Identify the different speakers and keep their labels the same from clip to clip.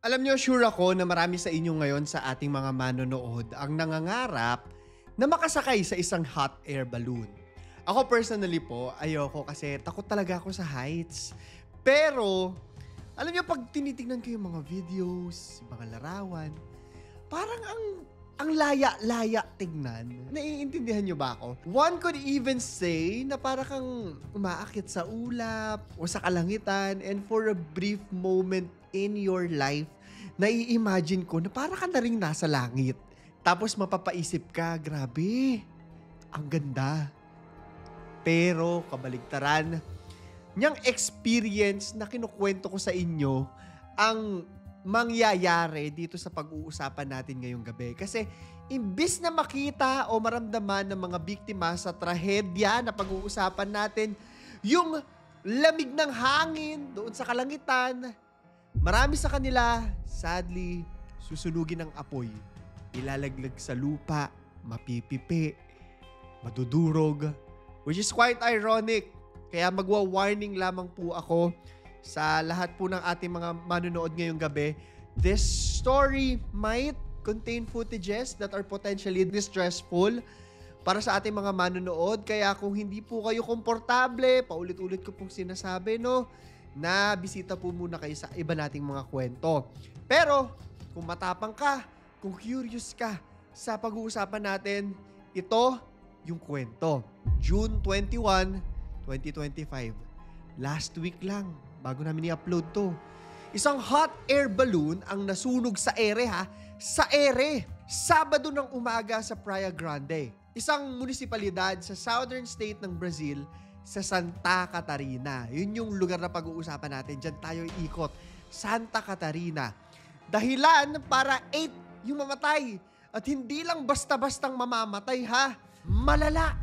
Speaker 1: Alam niyo, sure ako na marami sa inyo ngayon sa ating mga manonood ang nangangarap na makasakay sa isang hot air balloon. Ako personally po, ayoko kasi takot talaga ako sa heights. Pero, alam niyo, pag tinitingnan ko yung mga videos, mga larawan, parang ang laya-laya tignan. Naiintindihan niyo ba ako? One could even say na para kang umaakit sa ulap o sa kalangitan, and for a brief moment in your life, nai-imagine ko na para ka na rin nasa langit. Tapos mapapaisip ka, grabe, ang ganda. Pero kabaligtaran, niyang experience na kinukwento ko sa inyo ang mangyayari dito sa pag-uusapan natin ngayong gabi. Kasi imbis na makita o maramdaman ng mga biktima sa trahedya na pag-uusapan natin, yung lamig ng hangin doon sa kalangitan, marami sa kanila, sadly, susunugin ng apoy. Ilalaglag sa lupa, mapipipi, madudurog, which is quite ironic. Kaya magwa-warning lamang po ako sa lahat po ng ating mga manonood ngayong gabi. This story might contain footages that are potentially distressful para sa ating mga manonood. Kaya kung hindi po kayo komportable, paulit-ulit ko pong sinasabi, na bisita po muna kayo sa iba nating mga kwento. Pero, kung matapang ka, kung curious ka sa pag-uusapan natin, ito yung kwento. June 21, 2025. Last week lang, bago namin i-upload to. Isang hot air balloon ang nasunog sa ere Sa ere! Sabado ng umaga sa Praia Grande. Isang munisipalidad sa southern state ng Brazil, sa Santa Catarina. Yun yung lugar na pag-uusapan natin. Diyan tayo ikot. Santa Catarina. Dahilan para 8 yung mamatay. At hindi lang basta-bastang mamamatay Malala.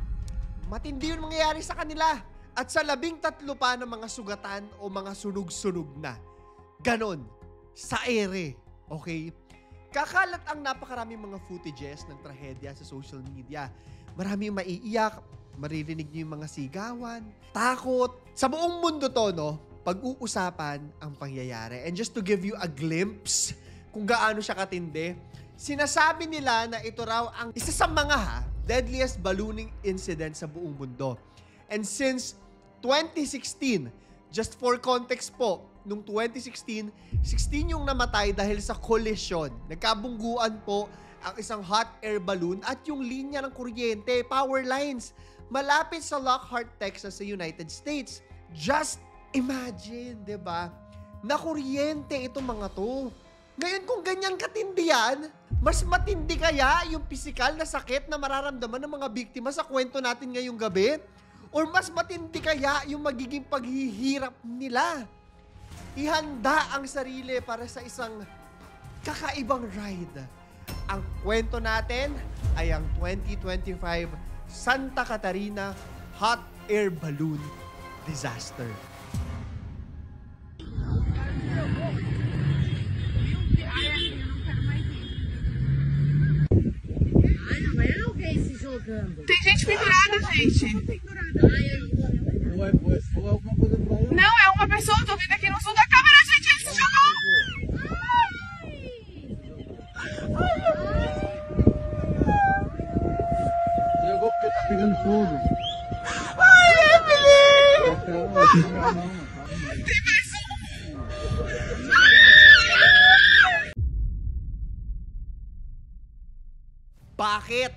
Speaker 1: Matindi yung mangyayari sa kanila. At sa 13 pa ng mga sugatan o mga sunog-sunog na. Ganon. Sa ere. Okay? Kakalat ang napakaraming mga footages ng trahedya sa social media. Maraming maiiyak. Maririnig niyo yung mga sigawan, takot. Sa buong mundo to, pag-uusapan ang pangyayari. And just to give you a glimpse kung gaano siya katindi, sinasabi nila na ito raw ang isa sa mga deadliest ballooning incident sa buong mundo. And since 2016, just for context po, nung 2016, 16 yung namatay dahil sa collision. Nagkabungguan po ang isang hot air balloon at yung linya ng kuryente, power lines, malapit sa Lockhart, Texas sa United States. Just imagine, diba? Na kuryente itong mga to. Ngayon kung ganyan katindi yan, mas matindi kaya yung physical na sakit na mararamdaman ng mga biktima sa kwento natin ngayong gabi? Or mas matindi kaya yung magiging paghihirap nila? Ihanda ang sarili para sa isang kakaibang ride. Ang kwento natin ay ang 2025 Santa Catarina Hot Air Balloon Disaster.
Speaker 2: Tem gente pendurada, gente. Não, é uma pessoa, tô vendo aqui no fundo da câmera, gente, ele se jogou.
Speaker 3: Jogou porque tá pegando fogo.
Speaker 2: Ai, Evelyn! Tem mais um.
Speaker 1: Bakit?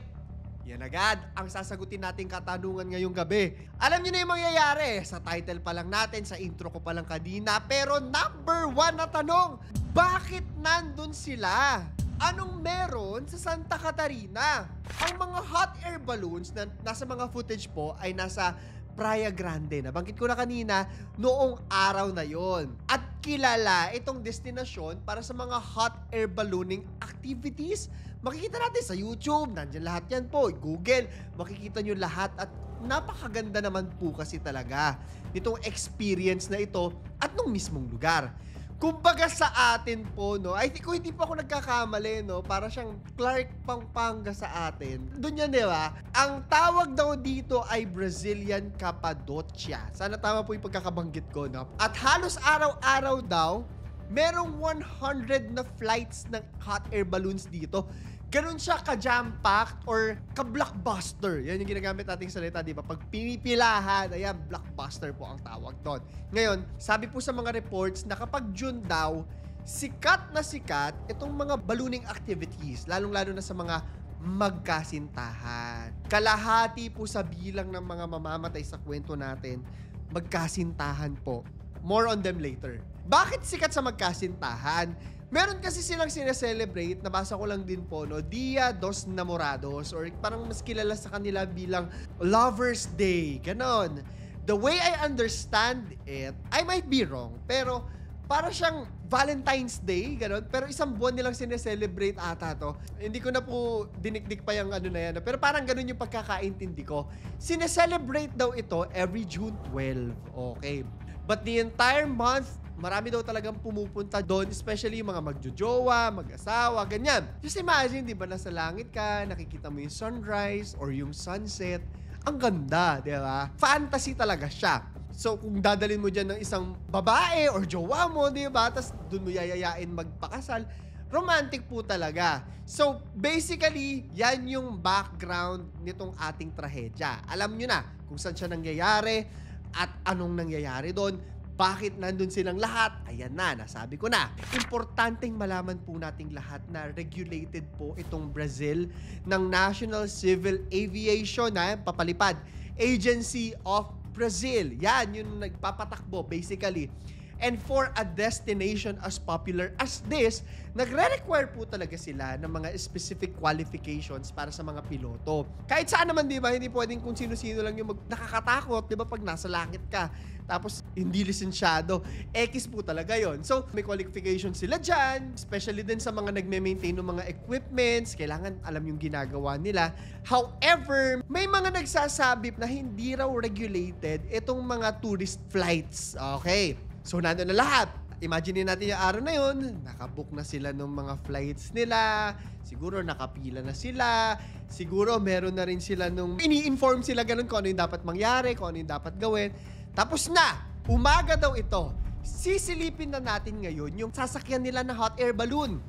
Speaker 1: Yan agad ang sasagutin nating katanungan ngayong gabi. Alam niyo na yung mangyayari. Sa title pa lang natin, sa intro ko pa lang kanina. Pero number 1 na tanong, bakit nandun sila? Anong meron sa Santa Catarina? Ang mga hot air balloons na nasa mga footage po ay nasa Praia Grande. Nabanggit ko na kanina, noong araw na yon. At kilala itong destinasyon para sa mga hot air ballooning activities. Makikita natin sa YouTube, nandyan lahat yan po. Google, makikita nyo lahat at napakaganda naman po kasi talaga nitong experience na ito at nung mismong lugar. Kumbaga sa atin po, I think kung hindi po ako nagkakamali, para siyang Clark Pampanga sa atin. Doon yan, di ba? Ang tawag daw dito ay Brazilian Cappadocia. Sana tama po yung pagkakabanggit ko, At halos araw-araw daw, Merong 100 na flights ng hot air balloons dito. Ganun siya ka-jam-packed or ka-blockbuster. Yan yung ginagamit nating salita, di ba? Pag pinipilahan, ayan, blockbuster po ang tawag doon. Ngayon, sabi po sa mga reports na kapag June daw, sikat na sikat itong mga ballooning activities, lalong-lalo na sa mga magkasintahan. Kalahati po sa bilang ng mga mamamatay sa kwento natin, magkasintahan po. More on them later. Bakit sikat sa magkasintahan? Meron kasi silang sineselebrate, nabasa ko lang din po, no, Dia dos Namorados, or parang mas kilala sa kanila bilang Lover's Day, ganon. The way I understand it, I might be wrong, pero para siyang Valentine's Day, ganon, pero isang buwan nilang sineselebrate ata to. Hindi ko na po dinikdik pa yung ano na yan, pero parang ganon yung pagkakaintindi ko. Sineselebrate daw ito every June 12, okay. But the entire month, marami daw talagang pumupunta doon, especially yung mga magjojowa, mag-asawa, ganyan. Just imagine, di ba, nasa langit ka, nakikita mo yung sunrise or yung sunset. Ang ganda, di ba? Fantasy talaga siya. So, kung dadalhin mo dyan ng isang babae or jowa mo, di ba? Tapos doon mo yayayain magpakasal, romantic po talaga. So, basically, yan yung background nitong ating trahedya. Alam nyo na kung saan siya nangyayari at anong nangyayari doon. Bakit nandun silang lahat? Ayan na, nasabi ko na. Importanteng malaman po nating lahat na regulated po itong Brazil ng National Civil Aviation, papalipad, Agency of Brazil. Yan, yung nagpapatakbo basically. And for a destination as popular as this, nagre-require po talaga sila ng mga specific qualifications para sa mga piloto. Kahit saan naman, di ba, hindi pwedeng kung sino-sino lang yung nakakatakot, di ba, pag nasa langit ka, tapos hindi lisensyado. X po talaga yon. So, may qualifications sila dyan, especially din sa mga nagme-maintain ng mga equipments, kailangan alam yung ginagawa nila. However, may mga nagsasabi na hindi raw regulated itong mga tourist flights. Okay. So, nandun na lahat. Imagine natin yung araw na yun, nakabook na sila ng mga flights nila, siguro nakapila na sila, siguro meron na rin sila nung ini-inform sila ganun kung ano yung dapat mangyari, kung ano yung dapat gawin. Tapos na, umaga daw ito, sisilipin na natin ngayon yung sasakyan nila na hot air balloon.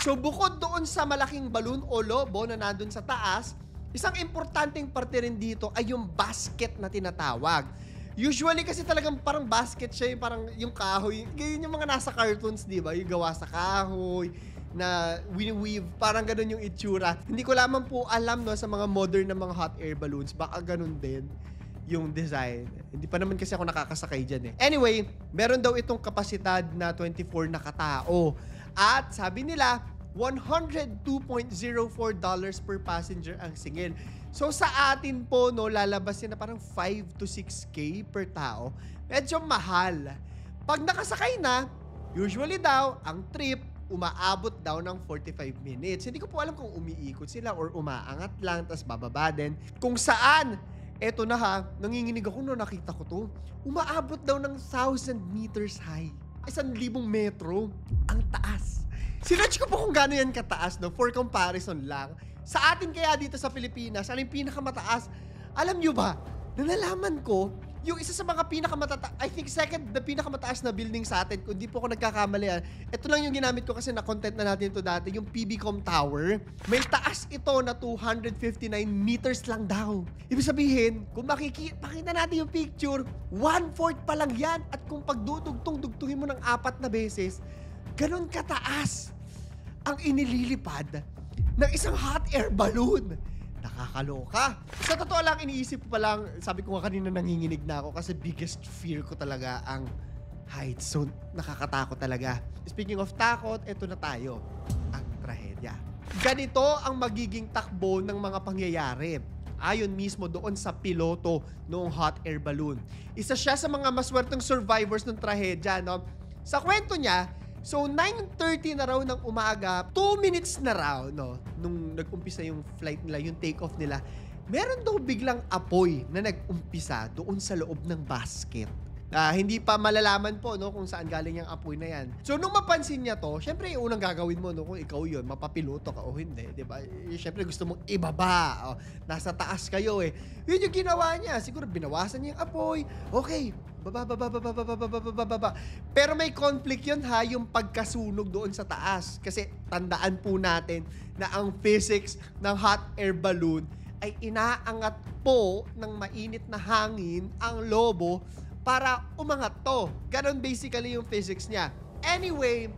Speaker 1: So, bukod doon sa malaking balloon o lobo na nandun sa taas, isang importanteng parte rin dito ay yung basket na tinatawag. Usually kasi talagang parang basket siya, yung parang yung kahoy. Ganyan yung mga nasa cartoons, di ba? Yung gawa sa kahoy, na wini-weave, parang ganun yung itsura. Hindi ko lamang po alam, no, sa mga modern na mga hot air balloons, baka ganun din yung design. Hindi pa naman kasi ako nakakasakay dyan eh. Anyway, meron daw itong kapasidad na 24 na katao. At sabi nila, $102.04 per passenger ang singil. So sa atin po, no, lalabas yan na parang 5 to 6K per tao. Medyo mahal. Pag nakasakay na, usually daw, ang trip, umaabot daw ng 45 minutes. Hindi ko po alam kung umiikot sila or umaangat lang, tas bababa din. Kung saan, eto na ha, nanginginig ako no, nakita ko to. Umaabot daw ng 1,000 meters high. 1,000 metro. Ang taas. Sinerch ko po kung gano'n yan kataas, no, for comparison lang. Sa atin kaya dito sa Pilipinas, ano yung pinakamataas? Alam nyo ba, nalalaman ko, yung isa sa mga pinakamataas, I think second, the pinakamataas na building sa atin, kung di po ako nagkakamali, ito lang yung ginamit ko kasi na-content na natin ito dati, yung PBCom Tower. May taas ito na 259 meters lang daw. Ibig sabihin, kung makikita natin yung picture, 1/4 pa lang yan. At kung pagdudugtong-dugtungin mo ng 4 na beses, ganun kataas ang inililipad ng isang hot air balloon. Nakakaloka. Sa totoo lang, iniisip ko pa lang, sabi ko nga kanina nanginginig na ako kasi biggest fear ko talaga ang heights. So, nakakatakot talaga. Speaking of takot, eto na tayo. Ang trahedya. Ganito ang magiging takbo ng mga pangyayari. Ayon mismo doon sa piloto noong hot air balloon. Isa siya sa mga maswerteng survivors ng trahedya, no? Sa kwento niya, so 9:30 na raw ng umaga, 2 minutes na raw, no, nung nag-umpisa yung flight nila, yung take-off nila, meron daw biglang apoy na nag-umpisa doon sa loob ng basket. Hindi pa malalaman po, no, kung saan galing yung apoy na yan. So, nung mapansin niya to, syempre, yung unang gagawin mo, no, kung ikaw yun, mapapiloto ka o hindi, di ba? Syempre, gusto mong ibaba. Nasa taas kayo eh. Yun yung ginawa niya. Siguro, binawasan niya yung apoy. Okay, baba, baba, baba, baba, baba, baba, baba. Pero may conflict yun ha, yung pagkasunog doon sa taas. Kasi tandaan po natin na ang physics ng hot air balloon ay inaangat po ng mainit na hangin ang lobo para umangat to. Ganon basically yung physics niya. Anyway,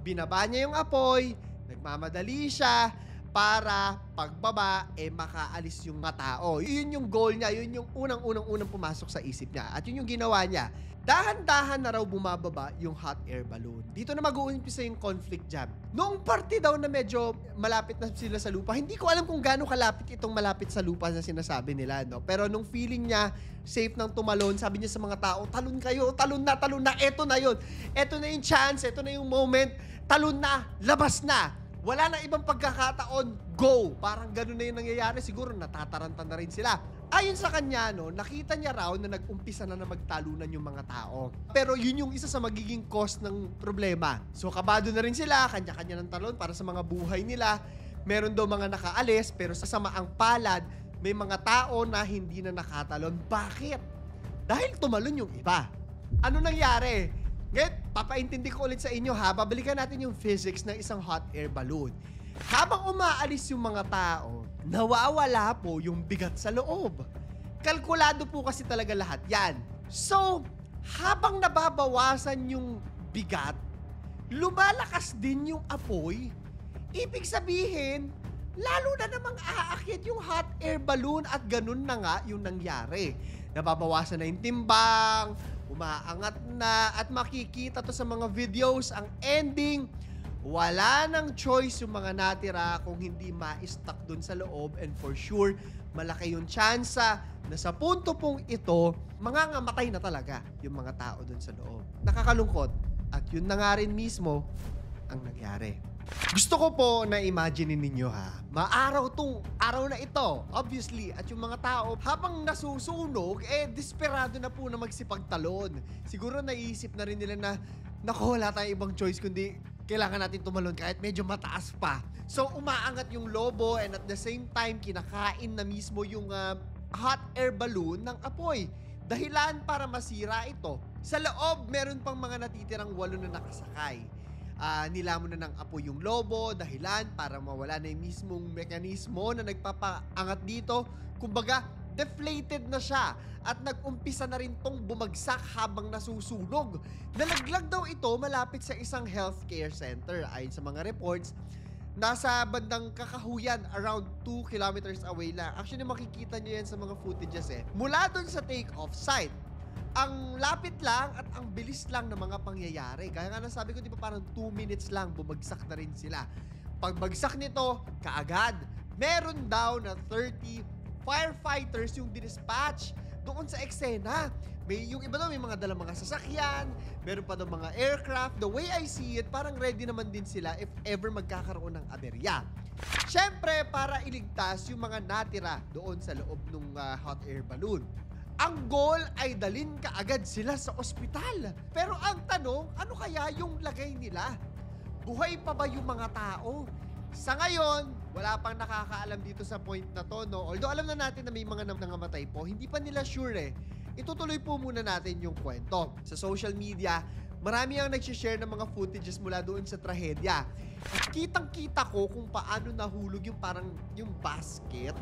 Speaker 1: binaba niya yung apoy, nagmamadali siya, para pagbaba, makaalis yung mga tao. Yun yung goal niya, yun yung unang-unang pumasok sa isip niya. At yun yung ginawa niya. Dahan-dahan na raw bumababa yung hot air balloon. Dito na mag-uumpisa yung conflict jam. Noong parte daw na medyo malapit na sila sa lupa, hindi ko alam kung gaano kalapit itong malapit sa lupa na sinasabi nila, no? Pero nung feeling niya, safe nang tumalon, sabi niya sa mga tao, talon kayo, talon na, eto na yun. Eto na yung chance, eto na yung moment, talon na, labas na. Wala na ibang pagkakataon, go! Parang gano'n na yung nangyayari, siguro natatarantan na rin sila. Ayon sa kanya, no, nakita niya raw na nag-umpisa na magtalunan yung mga tao. Pero yun yung isa sa magiging cause ng problema. So kabado na rin sila, kanya-kanya ng talon para sa mga buhay nila. Meron daw mga nakaalis, pero sa samaang palad, may mga tao na hindi na nakatalon. Bakit? Dahil tumalon yung iba. Ano nangyari? Ngayon, papaintindi ko ulit sa inyo ha, babalikan natin yung physics ng isang hot air balloon. Habang umaalis yung mga tao, nawawala po yung bigat sa loob. Kalkulado po kasi talaga lahat yan. So, habang nababawasan yung bigat, lumalakas din yung apoy. Ibig sabihin, lalo na namang aakyat yung hot air balloon at ganun na nga yung nangyari. Nababawasan na yung timbang, umaangat na, at makikita to sa mga videos. Ang ending, wala nang choice yung mga natira kung hindi ma-stuck dun sa loob, and for sure, malaki yung tsansa na sa punto pong ito, mangangamatay na talaga yung mga tao dun sa loob. Nakakalungkot, at yun na nga rin mismo ang nangyari. Gusto ko po na imagine ninyo ha, maaraw tong araw na ito, obviously, at yung mga tao habang nasusunog, desperado na po na magsipagtalon. Siguro naisip na rin nila na, naku, wala tayong ibang choice kundi kailangan natin tumalon kahit medyo mataas pa. So umaangat yung lobo, and at the same time, kinakain na mismo yung hot air balloon ng apoy. Dahilan para masira ito. Sa loob, meron pang mga natitirang 8 na nakasakay. Nilamon na ng apoy yung lobo, dahilan para mawala na yung mismong mekanismo na nagpapaangat dito. Kumbaga, deflated na siya at nag-umpisa na rin tong bumagsak habang nasusunog. Nalaglag daw ito malapit sa isang healthcare center. Ayon sa mga reports, nasa bandang Kakahuyan, around 2 kilometers away lang. Actually, makikita nyo yan sa mga footages Mula dun sa take-off site, ang lapit lang at ang bilis lang ng mga pangyayari. Kaya nga nasabi ko, di ba parang 2 minutes lang, bumagsak na rin sila. Pagbagsak nito, kaagad, meron daw na 30 firefighters yung dispatch doon sa eksena. Yung iba daw may mga dalang mga sasakyan, meron pa daw mga aircraft. The way I see it, parang ready naman din sila if ever magkakaroon ng aberya. Siyempre, para iligtas yung mga natira doon sa loob ng hot air balloon. Ang goal ay dalin kaagad sila sa ospital. Pero ang tanong, ano kaya yung lagay nila? Buhay pa ba yung mga tao? Sa ngayon, wala pang nakakaalam dito sa point na to, no? Although alam na natin na may mga nangamatay po, hindi pa nila sure Itutuloy po muna natin yung kwento. Sa social media, marami ang nagsishare ng mga footages mula doon sa trahedya. Kitang-kita ko kung paano nahulog yung parang yung basket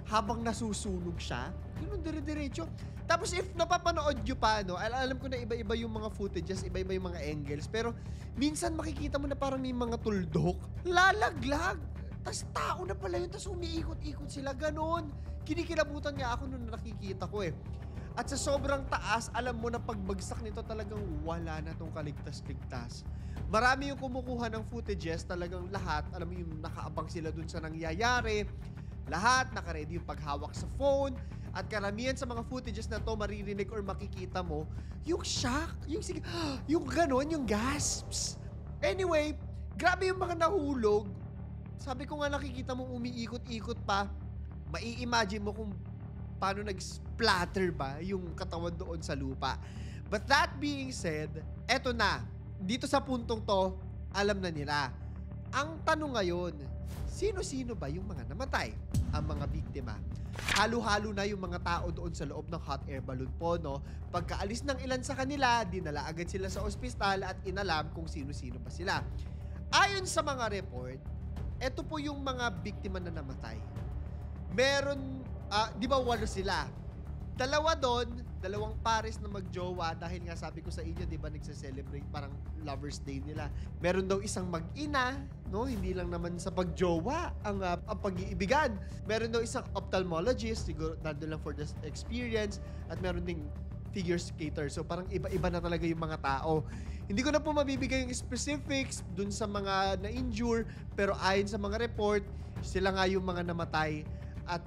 Speaker 1: habang nasusunog siya. Yun ang dire-diretso. Tapos if napapanood nyo pa, no, alam ko na iba-iba yung mga footages, iba-iba yung mga angles, pero minsan makikita mo na parang may mga tuldok, lalaglag. Tapos tao na pala yun, tapos umiikot-ikot sila, ganon. Kinikilabutan nga ako nung nakikita ko At sa sobrang taas, alam mo na pagbagsak nito talagang wala na tong kaligtas-ligtas. Marami yung kumukuha ng footages, talagang lahat, alam mo yung nakaabang sila dun sa nangyayari. Lahat, nakaready yung paghawak sa phone. At karamihan sa mga footages na to, maririnig or makikita mo, yung shock, yung ganon, yung gasps. Anyway, grabe yung mga nahulog. Sabi ko nga nakikita mo umiikot-ikot pa, mai-imagine mo kung paano nag-splatter ba yung katawan doon sa lupa. But that being said, eto na. Dito sa puntong to, alam na nila. Ang tanong ngayon, sino-sino ba yung mga namatay? Ang mga biktima. Halo-halo na yung mga tao doon sa loob ng hot air balloon po, no? Pagkaalis ng ilan sa kanila, dinala agad sila sa ospital at inalam kung sino-sino ba sila. Ayon sa mga report, eto po yung mga biktima na namatay. Meron, di ba 8 sila? 2 doon, 2 pares na magjowa dahil nga sabi ko sa inyo, di ba nagse-celebrate parang Lover's Day nila. Meron daw isang mag-ina, no? Hindi lang naman sa pagjowa ang pag-iibigan. Meron daw isang ophthalmologist, siguro nandun lang for the experience, at meron ding figure skater. So parang iba-iba na talaga yung mga tao. Hindi ko na po mabibigay yung specifics dun sa mga na-injure, pero ayon sa mga report, sila nga yung mga namatay. At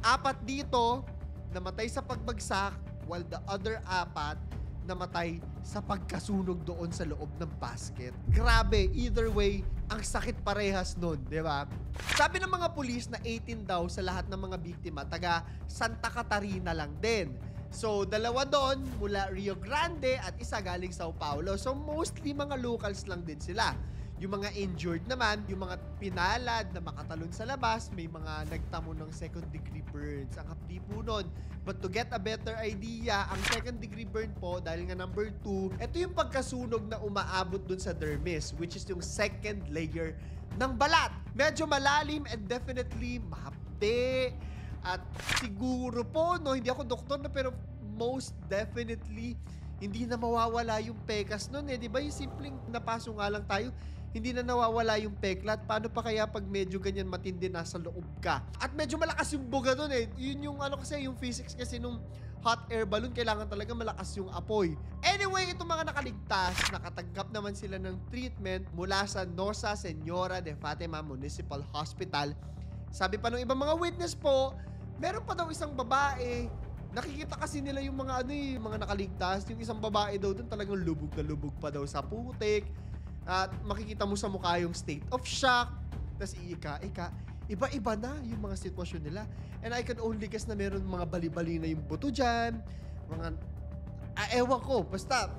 Speaker 1: 4 dito, namatay sa pagbagsak, while the other 4 namatay sa pagkasunog doon sa loob ng basket. Grabe, either way, ang sakit parehas nun, di ba? Sabi ng mga pulis na 18 daw sa lahat ng mga biktima, taga Santa Catarina lang din. So, 2 doon mula Rio Grande at isa galing Sao Paulo. So, mostly mga locals lang din sila. Yung mga injured naman, yung mga pinalad na makatalon sa labas, may mga nagtamo ng second-degree burns. Ang hapdi po nun. But to get a better idea, ang second-degree burn po, dahil nga number 2, ito yung pagkasunog na umaabot dun sa dermis, which is yung second layer ng balat. Medyo malalim and definitely mahapdi. At siguro po, no, hindi ako doktor na, pero most definitely, hindi na mawawala yung pekas nun eh. Di ba yung simpleng napaso nga lang tayo, hindi na nawawala yung peklat. Paano pa kaya pag medyo ganyan matindi nasa loob ka? At medyo malakas yung buga dun eh. Yun yung kasi, yung physics kasi nung hot air balloon, kailangan talaga malakas yung apoy. Anyway, itong mga nakaligtas, nakatanggap naman sila ng treatment mula sa Nosa Senora de Fatima Municipal Hospital. Sabi pa ng ibang mga witness po, meron pa daw isang babae. Nakikita kasi nila yung mga mga nakaligtas. Yung isang babae daw dun talagang lubog na lubog pa daw sa putik. At makikita mo sa mukha yung state of shock. Tapos iba-iba na yung mga sitwasyon nila. And I can only guess na meron mga bali-bali na yung buto dyan. Ewan ko. Basta,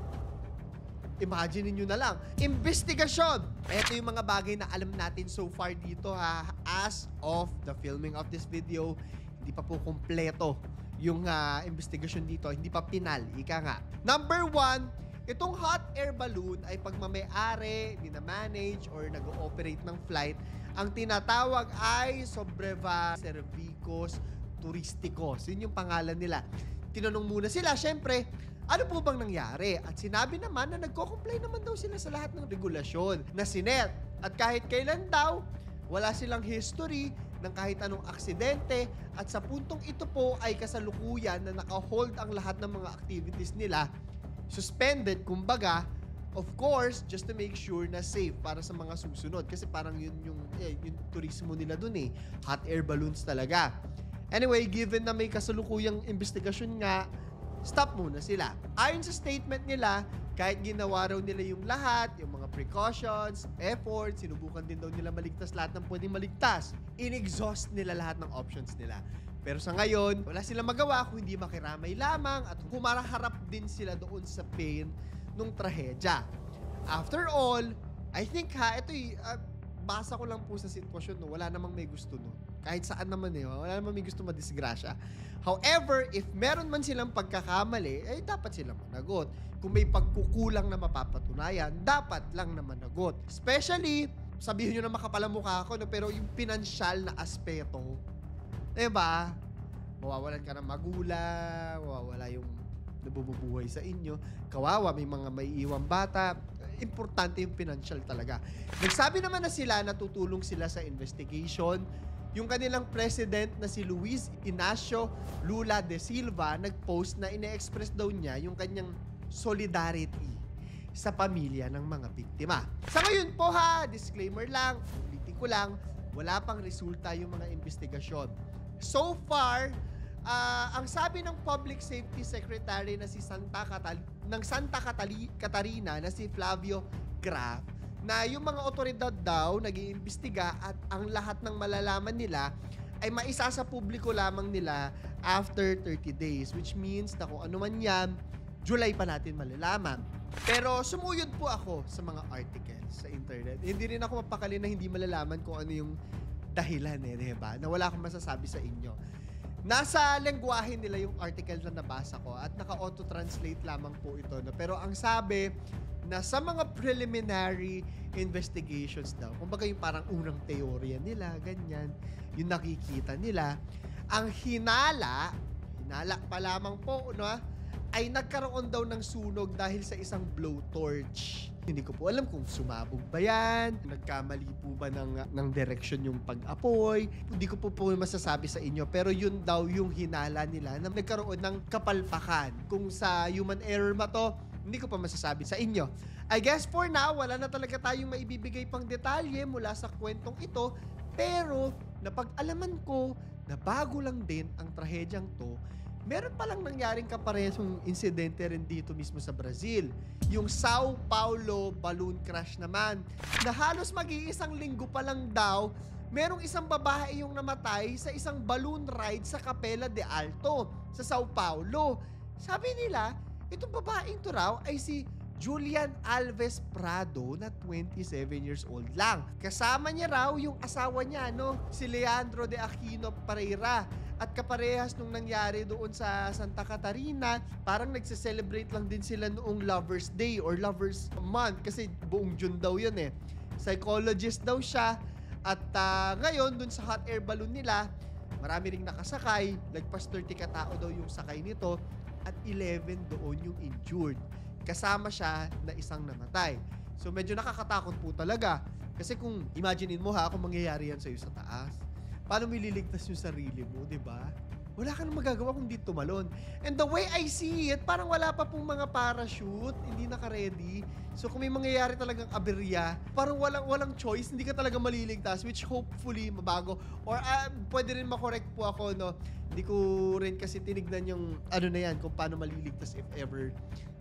Speaker 1: imagine niyo na lang. Investigasyon! Ito yung mga bagay na alam natin so far dito ha. As of the filming of this video, hindi pa po kompleto yung investigasyon dito. Hindi pa pinal. Ika nga. Number 1, itong hot air balloon ay pagmamayari, dinamanage, or nag-ooperate ng flight. Ang tinatawag ay Sobreva Servicos Turisticos. Yun yung pangalan nila. Tinanong muna sila, syempre, ano po bang nangyari? At sinabi naman na nagko-comply naman daw sila sa lahat ng regulasyon na sinet. At kahit kailan daw, wala silang history ng kahit anong aksidente, at sa puntong ito po ay kasalukuyan na naka-hold ang lahat ng mga activities nila. Suspended, kumbaga, of course, just to make sure na safe para sa mga susunod. Kasi parang yun yung turismo nila dun eh. Hot air balloons talaga. Anyway, given na may kasalukuyang investigasyon nga, stop muna sila. Ayon sa statement nila, kahit ginawa raw nila yung lahat, yung mga precautions, efforts, sinubukan din daw nila maligtas lahat ng pwedeng maligtas. In-exhaust nila lahat ng options nila. Pero sa ngayon, wala silang magawa kung hindi makiramay lamang at humarap din sila doon sa pain nung trahedya. After all, I think basa ko lang po sa sitwasyon, no, wala namang may gusto, no. Kahit saan naman wala namang may gusto madisgrasya. However, if meron man silang pagkakamali, dapat silang managot. Kung may pagkukulang na mapapatunayan, dapat lang na managot. Especially, sabihin nyo na makapalamukha ako, no, pero yung pinansyal na aspeto, diba? Mawawalan ka ng magulang, mawawala yung nabubuhay sa inyo. Kawawa, may mga maiiwang bata. Importante yung financial talaga. Nagsabi naman na sila, natutulong sila sa investigation. Yung kanilang president na si Luis Inacio Lula de Silva, nag-post na ine-express daw niya yung kanyang solidarity sa pamilya ng mga biktima. Sa ngayon po disclaimer lang, ulitin ko lang, wala pang resulta yung mga investigasyon. So far, ang sabi ng Public Safety Secretary na si Santa Catarina na si Flavio Graf, na yung mga otoridad daw nag-iimbestiga at ang lahat ng malalaman nila ay maisa sa publiko lamang nila after 30 days, which means na kung ano man yan, July pa natin malalaman. Pero sumuyod po ako sa mga articles sa internet. Hindi rin ako mapakali na hindi malalaman kung ano yung dahilan diba? Na wala akong masasabi sa inyo. Nasa lengguwahe nila yung article na nabasa ko at naka-auto-translate lamang po ito. No? Pero ang sabi na sa mga preliminary investigations daw, kumbaga yung parang unang teorya nila, ganyan, yung nakikita nila, ang hinala pa lamang po, no, ay nagkaroon daw ng sunog dahil sa isang blowtorch. Hindi ko po alam kung sumabog ba yan, nagkamali po ba ng direksyon yung pag-apoy. Hindi ko po masasabi sa inyo, pero yun daw yung hinala nila na nagkaroon ng kapalpakan. Kung sa human error ba to, hindi ko pa masasabi sa inyo. I guess for now, wala na talaga tayong maibibigay pang detalye mula sa kwentong ito, pero napag-alaman ko na bago lang din ang trahedyang to, meron palang nangyaring kaparehong insidente rin dito mismo sa Brazil. Yung Sao Paulo balloon crash naman, na halos mag-iisang linggo pa lang daw, merong isang babae yung namatay sa isang balloon ride sa Capela de Alto sa Sao Paulo. Sabi nila, itong babaeng to raw ay si Julian Alves Prado na 27 years old lang. Kasama niya raw yung asawa niya, no? Si Leandro de Aquino Pereira. At kaparehas nung nangyari doon sa Santa Catarina, parang nagse-celebrate lang din sila noong Lover's Day or Lover's Month kasi buong June daw yun eh. Psychologist daw siya at ngayon doon sa hot air balloon nila, marami ring nakasakay, lagpas 30 katao daw yung sakay nito at 11 doon yung injured. Kasama siya na isang namatay. So medyo nakakatakot po talaga. Kasi kung imaginein mo ha, kung mangyayari yan sa'yo sa taas, paano mo ililigtas yung sarili mo, di ba? Wala ka nang magagawa kung di tumalon. And the way I see it, parang wala pa pong mga parachute, hindi naka-ready. So kung may mangyayari talagang aberya, parang walang choice, hindi ka talaga maliligtas, which hopefully mabago. Or pwede rin makorek po ako, no? Hindi ko rin kasi tinignan yung ano na yan, kung paano maliligtas if ever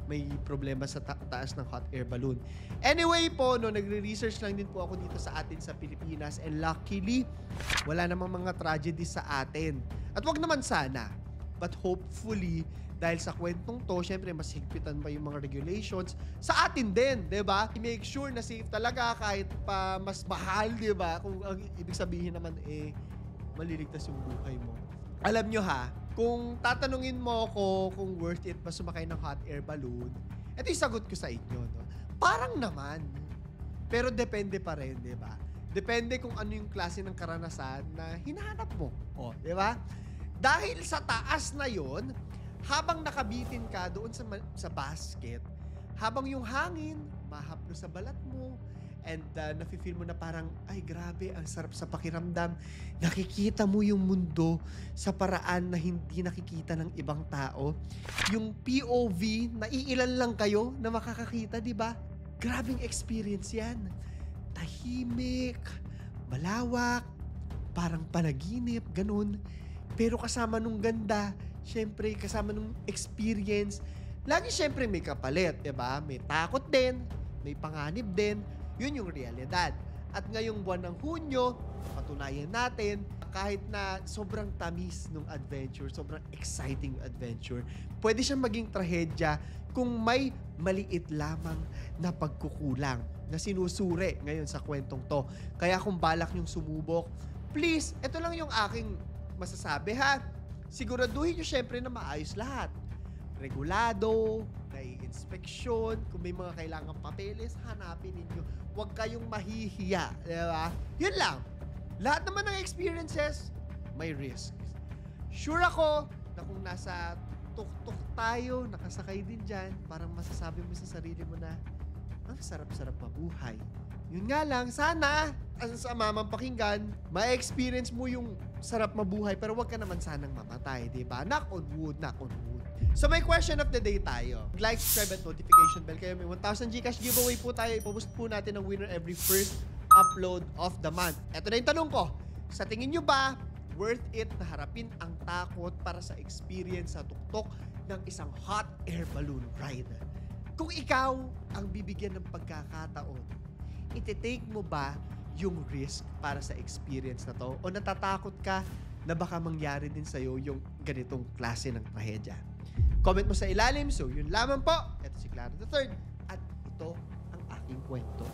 Speaker 1: may problema sa taas ng hot air balloon. Anyway po, no, nagre-research lang din po ako dito sa atin sa Pilipinas and luckily, wala namang mga tragedies sa atin. At wag naman sana. But hopefully, dahil sa kwentong to, syempre mas higpitan pa yung mga regulations sa atin din, 'di ba? Make sure na safe talaga kahit pa mas mahal, 'di ba? Kung ang ibig sabihin naman maliligtas yung buhay mo. Alam nyo ha, kung tatanungin mo ako kung worth it ba sumakay ng hot air balloon, ito yung sagot ko sa inyo, no? Parang naman. Pero depende pa rin, di ba? Depende kung ano yung klase ng karanasan na hinahanap mo. O, di ba? Dahil sa taas na yon, habang nakabitin ka doon sa basket, habang yung hangin mahaplo sa balat mo, and nafe-feel mo na parang, ay grabe, ang sarap sa pakiramdam. Nakikita mo yung mundo sa paraan na hindi nakikita ng ibang tao. Yung POV, naiilan lang kayo na makakakita, di ba? Grabing experience yan. Tahimik, malawak, parang panaginip, ganun. Pero kasama nung ganda, syempre kasama nung experience, lagi syempre may kapalit, di ba? May takot din, may panganib din. Yun yung realidad. At ngayong buwan ng Hunyo, patunayan natin, kahit na sobrang tamis ng adventure, sobrang exciting adventure, pwede siyang maging trahedya kung may maliit lamang na pagkukulang na sinusuri ngayon sa kwentong to. Kaya kung balak niyong sumubok, please, ito lang yung aking masasabi ha. Siguraduhin niyo syempre na maayos lahat. Regulado, may inspeksyon, kung may mga kailangang papeles, hanapin ninyo. Huwag kayong mahihiya, di ba? Yun lang. Lahat naman ng experiences, may risk. Sure ako na kung nasa tuk-tuk tayo, nakasakay din dyan, parang masasabi mo sa sarili mo na, ang sarap-sarap mabuhay. Yun nga lang, sana, sa mamang pakinggan, ma-experience mo yung sarap mabuhay, pero wag ka naman sanang mamatay, di ba? Knock on wood, knock on wood. So may question of the day tayo. Like, subscribe at notification bell kayo. May 1,000 Gcash giveaway po tayo. Ipopost po natin ang winner every first upload of the month. Ito na yung tanong ko. Sa tingin nyo ba, worth it na harapin ang takot para sa experience sa tuktok ng isang hot air balloon ride? Kung ikaw ang bibigyan ng pagkakataon, iti-take mo ba yung risk para sa experience na to? O natatakot ka na baka mangyari din sa'yo yung ganitong klase ng trahedya? Comment mo sa ilalim. So, yun lamang po. Ito si Clara III.
Speaker 3: kwento.